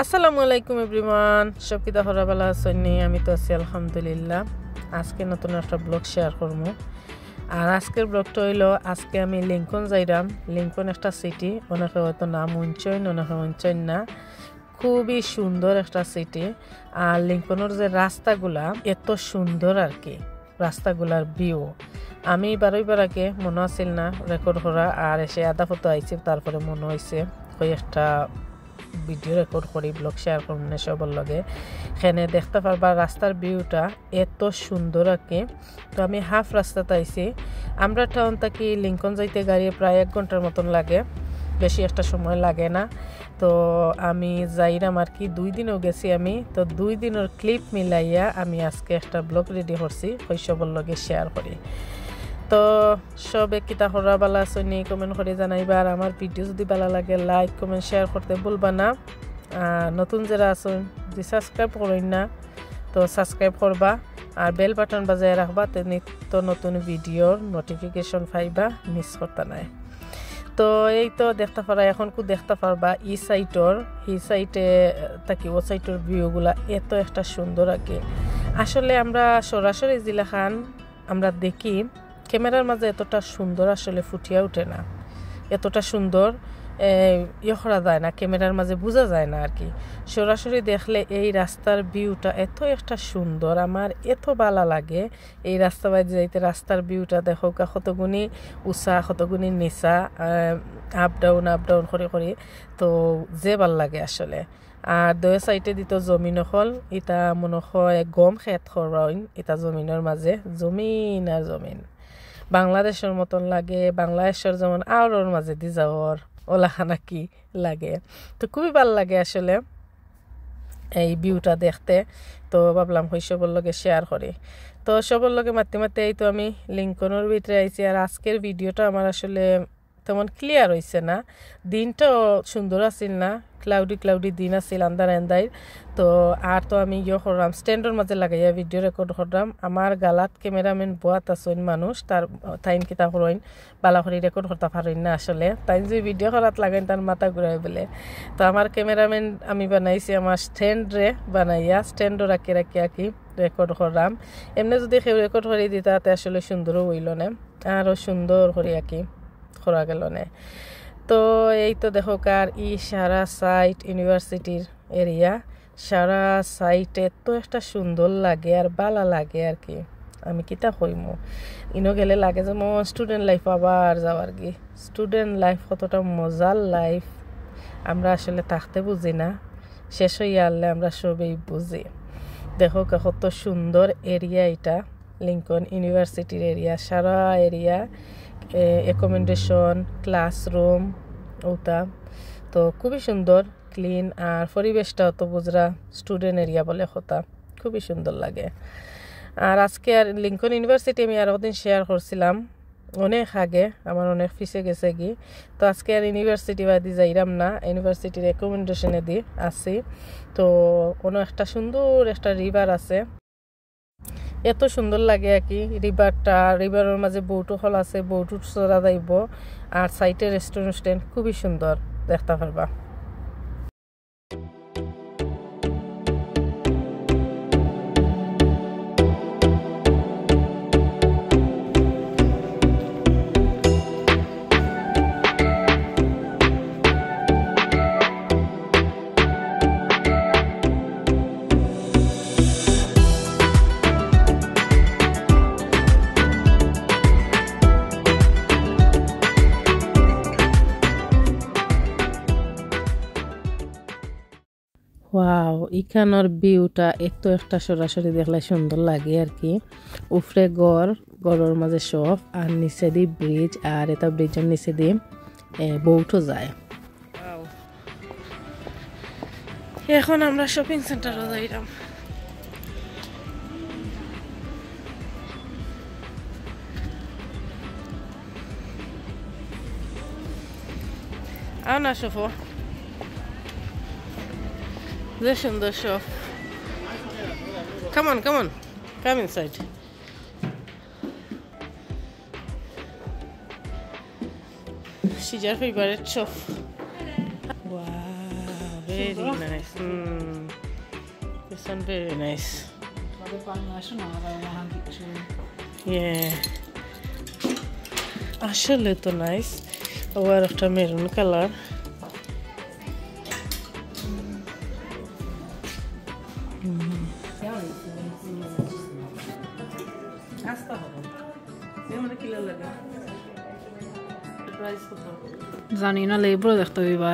আসসালামু আলাইকুম এভরিওয়ান, সব কি তাহলে ভালো আছেন? আমি তো আছি আলহামদুলিল্লাহ। আজকে নতুন একটা ব্লগ শেয়ার করবো। আর আজকের ব্লগটা হইলো, আজকে আমি লিঙ্কন যাইলাম। লিঙ্কন একটা সিটি, অনেকে হয়তো নাম উঞ্চইন, অনেকে উঞ্চইন না। খুবই সুন্দর একটা সিটি। আর লিঙ্কনের যে রাস্তাগুলা এত সুন্দর আর কি, রাস্তাগুলার ভিউ আমি বারবার আগে মনে আসিল না রেকর্ড করা, আর এসে আধা ফটো আইছি, তারপরে মনে হয়েছে ওই একটা ভিডিও রেকর্ড করি, ব্লগ শেয়ার করুন না সবার লগে। এখানে দেখতে পারবা রাস্তার ভিউটা এত সুন্দর আর কি। তো আমি হাফ রাস্তাতে আইছি। আমরা টাউন থেকে লিঙ্কন যাইতে গাড়ি প্রায় 1 ঘন্টার মতন লাগে, বেশি একটা সময় লাগে না। তো আমি যাইরাম আর কি, 2 দিনও গেছি আমি। তো 2 দিনের ক্লিপ মিলাইয়া আমি আজকে একটা ব্লগ রেডি করছি, ওই সবার লগে শেয়ার করি। তো সবে কিতা হরা বালা আসনি কমেন্ট করে জানাইবা। আর আমার ভিডিও যদি ভালো লাগে লাইক কমেন্ট শেয়ার করতে ভুলবা না। নতুন যারা আসুন যদি সাবস্ক্রাইব করেন না তো সাবস্ক্রাইব করবা, আর বেল বাটন বাজায় রাখবা, তো নিত্য নতুন ভিডিওর নোটিফিকেশন পাইবা, মিস করতে নাই। তো এই তো দেখতে পারা, এখন কু দেখতে পারবা ই সাইটে থাকি ও সাইটের ভিউগুলা এত একটা সুন্দর আর কি। আসলে আমরা সরাসরি জিলাখান আমরা দেখি, ক্যামেরার মাঝে এতটা সুন্দর আসলে ফুটিয়ে ওঠে না, এতটা সুন্দর করা যায় না, ক্যামেরার মাঝে বোঝা যায় না আর কি। সরাসরি দেখলে এই রাস্তার ভিউটা এত একটা সুন্দর, আমার এত ভালো লাগে এই রাস্তা বাইরে যাইতে। রাস্তার ভিউটা দেখো কতগুণি উঁচা, কতগুণি নিচা, আপ ডাউন করে তো যে ভাল লাগে আসলে। আর 2 সাইডে দিত জমিন হল, এটা মনে হয় গম খেত খরাইন, এটা জমিনের মাঝে জমিন আর জমিন, বাংলাদেশের মতন লাগে। বাংলাদেশের যেমন আওয়ার মাঝে দি যাওয়ার ওলাখানা কি লাগে, তো খুবই ভালো লাগে আসলে এই ভিউটা দেখতে। তো ভাবলাম সবার লগে শেয়ার করি। তো সবার লগে মাতে এই তো আমি লিঙ্কনের ভিতরে আইছি। আর আজকের ভিডিওটা আমার আসলে তেমন ক্লিয়ার হয়েছে না, দিনটাও সুন্দর আসিল না, ক্লাউডি দিন আসিল, আন্দার। তো আর তো আমি করলাম স্ট্যান্ডের মাঝে লাগাইয়া ভিডিও রেকর্ড করলাম। আমার গালাত ক্যামেরাম্যান বোয়াত আসইন মানুষ, তাইন কিতা করেন বালা করে রেকর্ড করতে পারেন না আসলে। তাই যে ভিডিও করাত লাগাইন তার মাথা ঘুরাই বলে। তো আমার ক্যামেরাম্যান আমি বানাইছি আমার স্ট্যান্ডরে বানাইয়া, স্ট্যান্ডও রাখি আঁকি রেকর্ড করলাম। এমনি যদি কেউ রেকর্ড করে দিই তাতে আসলে সুন্দরও হইল না, আরও সুন্দর করে আঁকি করা গেল না। তো এই তো দেখো কার সারা সাইট ইউনিভার্সিটির এরিয়া, সারা সাইটে এত একটা সুন্দর লাগে আর ভালো লাগে আর কি। আমি কিতা কইমু, ইনো গেলে লাগে যে স্টুডেন্ট লাইফ আবার যাওয়ার কি। স্টুডেন্ট লাইফ কতটা মজার লাইফ আমরা আসলে থাকতে বুঝি না, শেষ হইয়া আনলে আমরা সবই বুঝি। দেখো কত সুন্দর এরিয়া, এটা লিঙ্কন ইউনিভার্সিটির এরিয়া, সারা এরিয়া অ্যাকোমোডেশন, ক্লাসরুম ওটা তো খুবই সুন্দর ক্লিন। আর পরিবেশটা তো বুঝরা স্টুডেন্ট এরিয়া বলে কথা, খুবই সুন্দর লাগে। আর আজকে আর লিঙ্কন ইউনিভার্সিটি আমি আর একদিন শেয়ার করছিলাম অনেক আগে, আমার অনেক পিছিয়ে গেছে কি। তো আজকে আর ইউনিভার্সিটি বাদি যাইরাম না, ইউনিভার্সিটির অ্যাকোমোডেশনে দি আসি। তো কোনো একটা সুন্দর একটা রিভার আছে, এত সুন্দর লাগে আর কি রিভারটা। রিভারের মাঝে বোটও হল আছে, বোটও চড়া যাইব। আর সাইটে রেস্টুরেন্ট খুবই সুন্দর দেখতে পারবা। ওয়াও, এখানের ভিউটা এত একটা সরাসরি দেখলে সুন্দর লাগে আর কি। উপরে গড়ের মাঝে সব, আর নিচে দিয়ে ব্রিজ, আর এটা ব্রিজের নিচে দিয়ে বোটও যায়। এখন আমরা শপিং সেন্টারে যাইলাম। আও না সফো যে সুন্দর সব come on come inside she's your favorite shop wow very nice this one very nice yeah আসলে তো নাইস আবার একটা মেরুন কালার জানি না লেবু দেখতে হইবা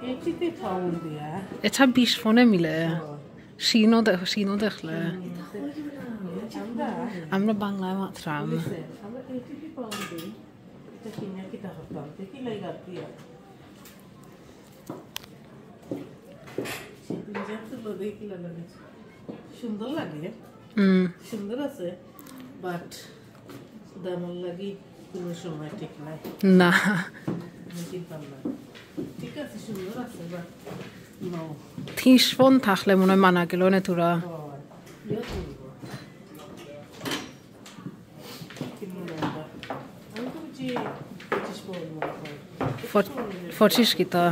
83 pound দিয়া এটা 20 ফোনে মিলে শিনো দেখলে আমরা বাংলায় মাত্রাম আমরা 83 pound দিই এটা কিনে কিটা হতাম দেখি লাগা দিয়া সুন্দর লাগে সুন্দর আছে বাট দামল লাগি কোনো সময় ঠিক নাই না কিনতাম না ঠিক আছে সুন্দর আছে বাট নো 30 ফোন থাকলে মনে হয় মানা গেল না তোরা ফটিস কিতা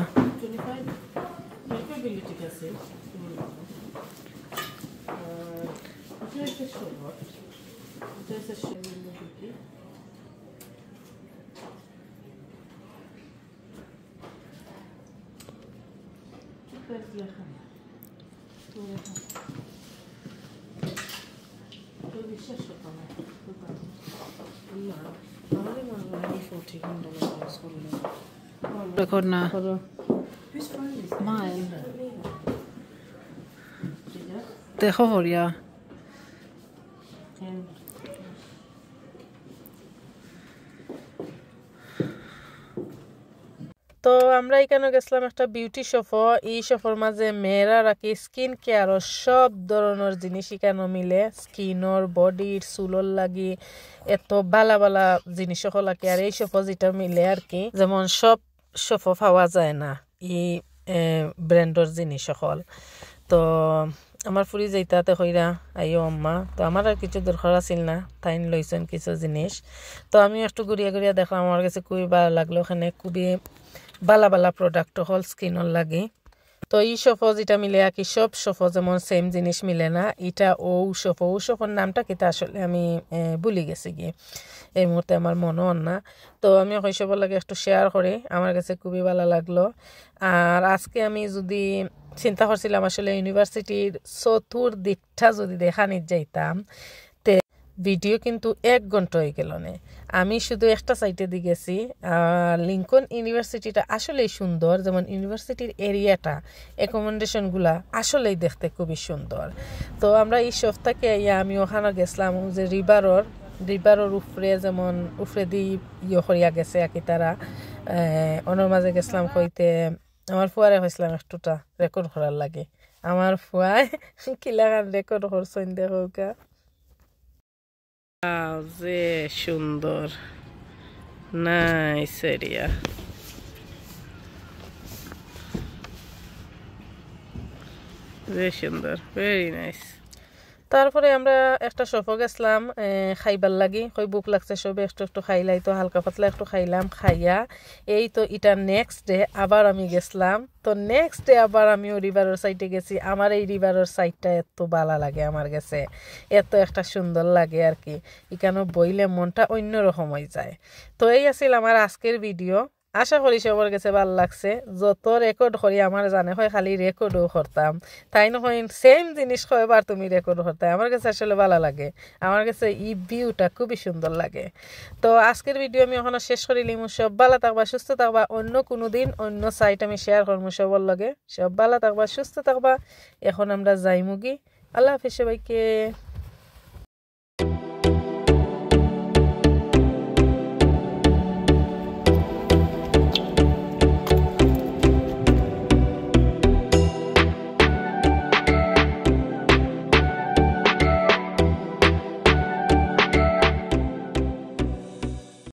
record na mile দেখো ভরিয়া তো আমরা এখানে গেছিলাম একটা বিউটি শপ এই শপের মাঝে মেয়েরা রাখি স্কিন কেয়ার সব ধরনের জিনিস এখানে মিলে স্কিনর বডির চুলর লাগি এত বালা বালা জিনিস লাগে আর এই শপ যেটা মিলে আর কি যেমন সব শপ পাওয়া যায় না এই ব্র্যান্ডর জিনিস সকল তো আমার ফুরি যাইতাতে কইরা আইও আম্মা তো আমার আর কিছু দরকার আছিল না তাইন লইছেন কিছু জিনিস তো আমি একটু ঘুরিয়া ঘুরিয়া দেখলাম আমার কাছে খুবই ভালো লাগলো ওখানে খুবই বালা বালা প্রোডাক্ট হল স্কিনর লাগে তো এই শপ যেটা মিলে আর কি সব শপ যেমন সেম জিনিস মিলে না এটা ও শপর নামটা কিতা আসলে আমি ভুলে গেছি গিয়ে এই মুহূর্তে আমার মনেও না তো আমি শৈশবের লাগে একটু শেয়ার করে আমার কাছে খুবই ভালো লাগলো আর আজকে আমি যদি চিন্তা করছিলাম আসলে ইউনিভার্সিটির চতুর্দিকটা যদি দেখানি যাইতাম তে ভিডিও কিন্তু 1 ঘন্টা হয়ে গেল না আমি শুধু একটা সাইটে দিয়ে গেছি লিঙ্কন ইউনিভার্সিটিটা আসলেই সুন্দর যেমন ইউনিভার্সিটির এরিয়াটা অ্যাকোমোডেশনগুলা আসলেই দেখতে খুবই সুন্দর তো আমরা এই সপ্তাহে আমি ওখানে গেছিলাম যে রিভারের উপরে যেমন উপরে দিয়ে করিয়া গেছে আর কি তারা অনর মাঝে গেছিলাম কইতে আমার ফুয়ারে হয়েছিলাম একটুটা রেকর্ড করার লাগে আমার ফুয়ায় কিলাগান রেকর্ড করছেন দেখোকা যে সুন্দর নাইস এরিয়া যে সুন্দর ভেরি নাইস তারপরে আমরা একটা শপে গেছিলাম খাইবার লাগি কই বুক লাগছে সবে একটু খাইলাই তো হালকা পাতলা একটু খাইলাম খাইয়া এই তো এটা নেক্সট ডে আবার আমি গেছিলাম তো নেক্সট ডে আবার আমি রিভারের সাইডে গেছি আমার এই রিভারের সাইডটা এত ভালো লাগে আমার কাছে এত একটা সুন্দর লাগে আর কি এখানে বইলে মনটা অন্যরকম হয়ে যায় তো এই আছিল আমার আজকের ভিডিও আশা করি সবার কাছে ভালো লাগছে যত রেকর্ড করি আমার জানে হয় খালি রেকর্ডও করতাম তাই নহয় সেম জিনিস কয়বার তুমি রেকর্ড করতে আমার কাছে আসলে ভালো লাগে আমার কাছে এই ভিউটা খুবই সুন্দর লাগে তো আজকের ভিডিও আমি ওখানে শেষ করিলাম সব ভালো থাকবা সুস্থ থাকবা অন্য কোনো দিন অন্য সাইট আমি শেয়ার করবো সবার লগে সব ভালো থাকবা সুস্থ থাকবা এখন আমরা যাইমুগি আল্লাহ হাফেজ সবাইকে